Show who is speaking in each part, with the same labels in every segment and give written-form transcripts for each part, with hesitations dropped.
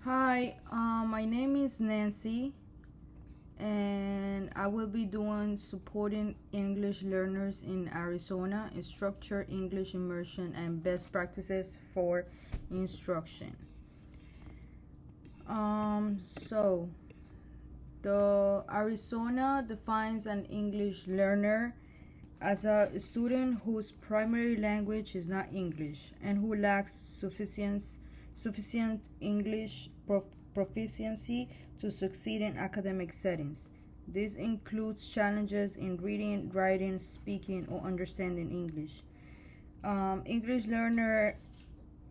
Speaker 1: Hi, my name is Nancy, and I will be doing supporting English learners in Arizona in structured English immersion and best practices for instruction. So the Arizona defines an English learner as a student whose primary language is not English and who lacks sufficient English proficiency to succeed in academic settings. This includes challenges in reading, writing, speaking, or understanding English. English learner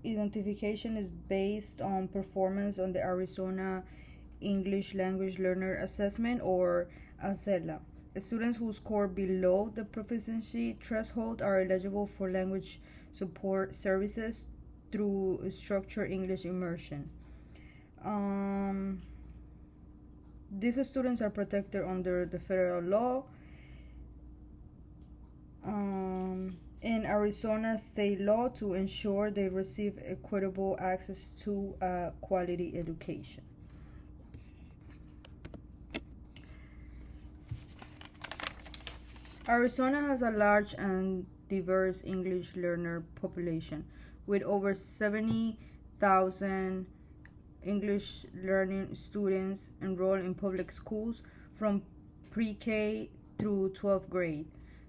Speaker 1: identification is based on performance on the Arizona English Language Learner Assessment or ACELA. Students who score below the proficiency threshold are eligible for language support services through structured English immersion. Um, these students are protected under the federal law in Arizona state law to ensure they receive equitable access to quality education. Arizona has a large and diverse English learner population with over 70,000 English learning students enrolled in public schools from pre K through 12th grade.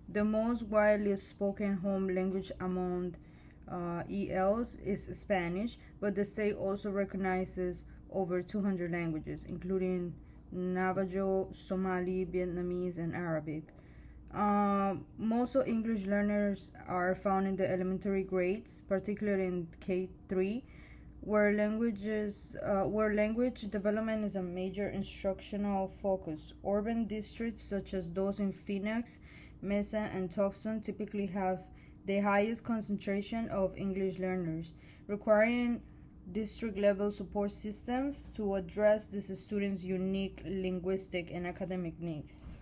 Speaker 1: The most widely spoken home language among ELs is Spanish, but the state also recognizes over 200 languages, including Navajo, Somali, Vietnamese, and Arabic. Most of English learners are found in the elementary grades, particularly in K3, where language development is a major instructional focus. Urban districts such as those in Phoenix, Mesa, and Tucson typically have the highest concentration of English learners, requiring district level support systems to address these students' unique linguistic and academic needs.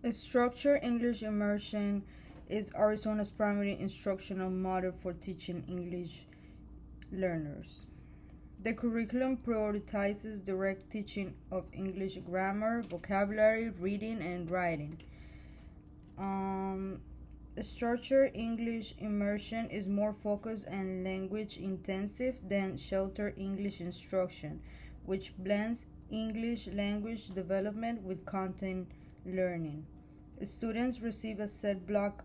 Speaker 1: A structured English immersion is Arizona's primary instructional model for teaching English learners. The curriculum prioritizes direct teaching of English grammar, vocabulary, reading, and writing. Um, Structured English immersion is more focused and language intensive than sheltered English instruction, which blends English language development with content learning. Students receive a set block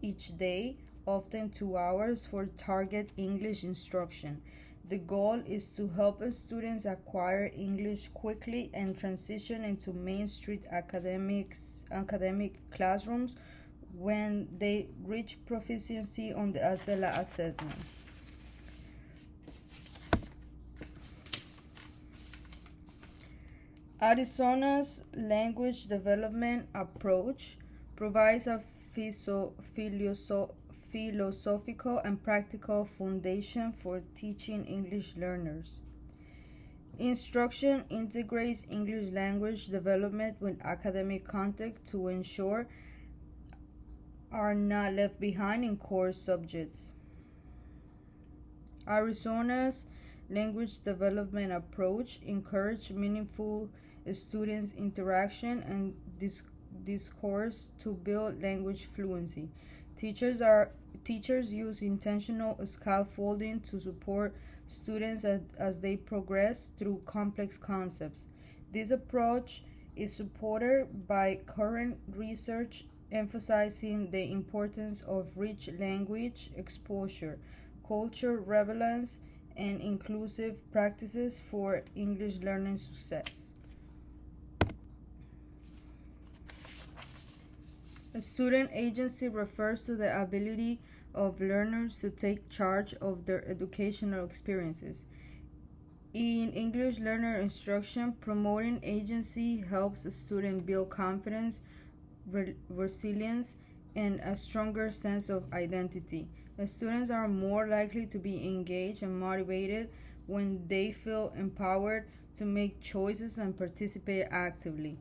Speaker 1: each day, often 2 hours, for target English instruction. The goal is to help students acquire English quickly and transition into mainstream academic classrooms when they reach proficiency on the ACELA assessment. Arizona's language development approach provides a philosophical and practical foundation for teaching English learners. Instruction integrates English language development with academic content to ensure are not left behind in core subjects. Arizona's language development approach encourages meaningful students interaction and discourse to build language fluency. Teachers use intentional scaffolding to support students as they progress through complex concepts. This approach is supported by current research emphasizing the importance of rich language exposure, culture relevance, and inclusive practices for English learning success. A student agency refers to the ability of learners to take charge of their educational experiences. In English learner instruction, promoting agency helps a student build confidence, resilience, and a stronger sense of identity. The students are more likely to be engaged and motivated when they feel empowered to make choices and participate actively.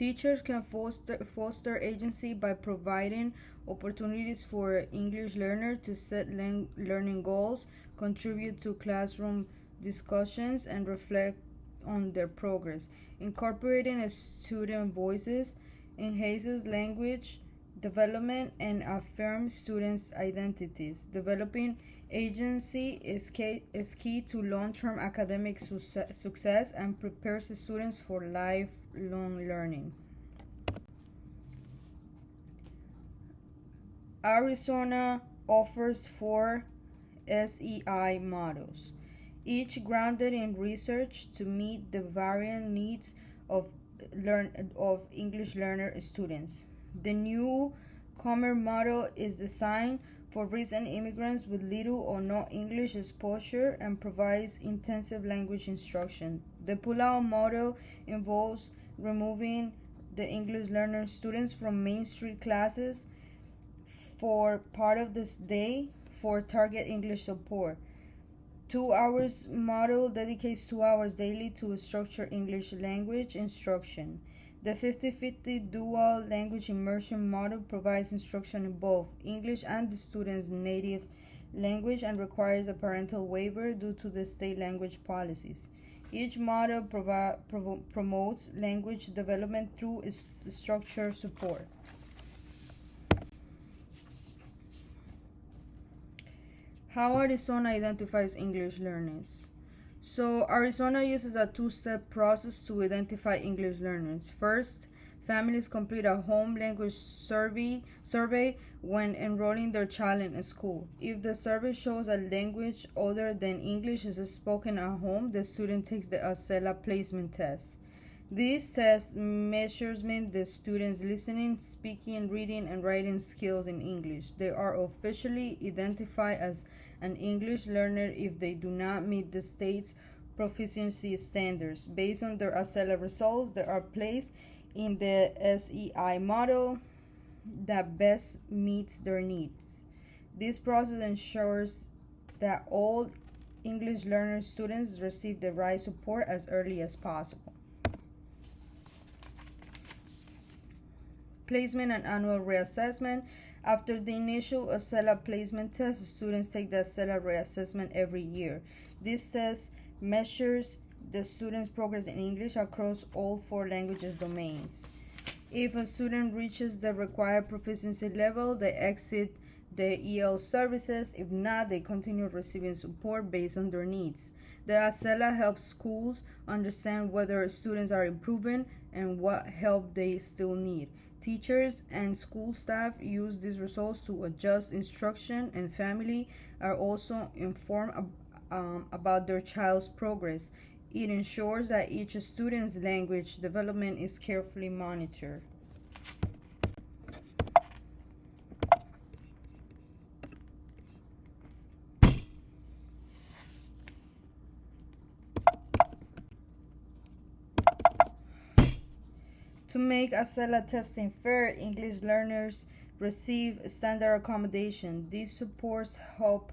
Speaker 1: Teachers can foster agency by providing opportunities for English learners to set learning goals, contribute to classroom discussions, and reflect on their progress. Incorporating student voices enhances language development and affirms students' identities. Developing agency is key to long-term academic success and prepares students for lifelong learning. Arizona offers 4 SEI models, each grounded in research to meet the varying needs of English learner students. The newcomer model is designed for recent immigrants with little or no English exposure and provides intensive language instruction. The pull-out model involves removing the English learner students from mainstream classes for part of this day for target English support. 2 hours model dedicates 2 hours daily to structured English language instruction. The 50-50 dual language immersion model provides instruction in both English and the student's native language and requires a parental waiver due to the state language policies. Each model promotes language development through structured support. How Arizona identifies English learners. So Arizona uses a two-step process to identify English learners. First, families complete a home language survey when enrolling their child in a school. If the survey shows a language other than English is spoken at home, the student takes the ACELA placement test. This test measures the students' listening, speaking, reading, and writing skills in English. They are officially identified as an English learner if they do not meet the state's proficiency standards. Based on their ACELA results, they are placed in the SEI model that best meets their needs. This process ensures that all English learner students receive the right support as early as possible. Placement and annual reassessment. After the initial ACELA placement test, students take the ACELA reassessment every year. This test measures the student's progress in English across all 4 languages domains. If a student reaches the required proficiency level, they exit the EL services. If not, they continue receiving support based on their needs. The ACELA helps schools understand whether students are improving and what help they still need. Teachers and school staff use these results to adjust instruction, and family are also informed about their child's progress. It ensures that each student's language development is carefully monitored. To make ACELA testing fair, English learners receive standard accommodation. These supports help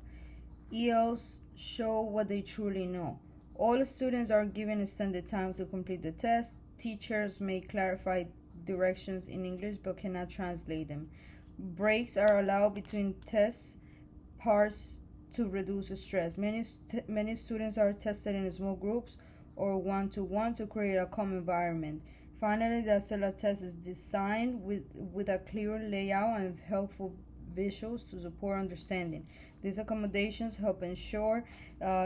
Speaker 1: ELs show what they truly know. All students are given extended time to complete the test. Teachers may clarify directions in English but cannot translate them. Breaks are allowed between test parts to reduce stress. Many students are tested in small groups or one-to-one to create a calm environment. Finally, the ACELA test is designed with a clear layout and helpful visuals to support understanding. These accommodations help ensure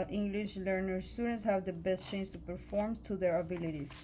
Speaker 1: English learner students have the best chance to perform to their abilities.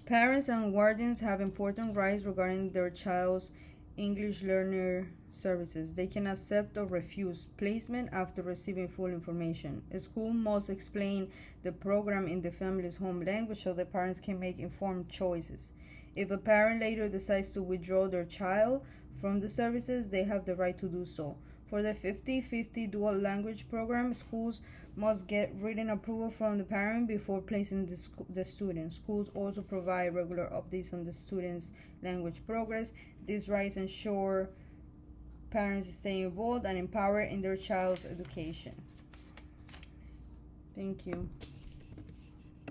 Speaker 1: Parents and guardians have important rights regarding their child's English learner services. They can accept or refuse placement after receiving full information. A school must explain the program in the family's home language so the parents can make informed choices. If a parent later decides to withdraw their child from the services, they have the right to do so. For the 50-50 dual language program, schools must get written approval from the parent before placing the student. Schools also provide regular updates on the student's language progress. These rights ensure parents stay involved and empowered in their child's education. Thank you.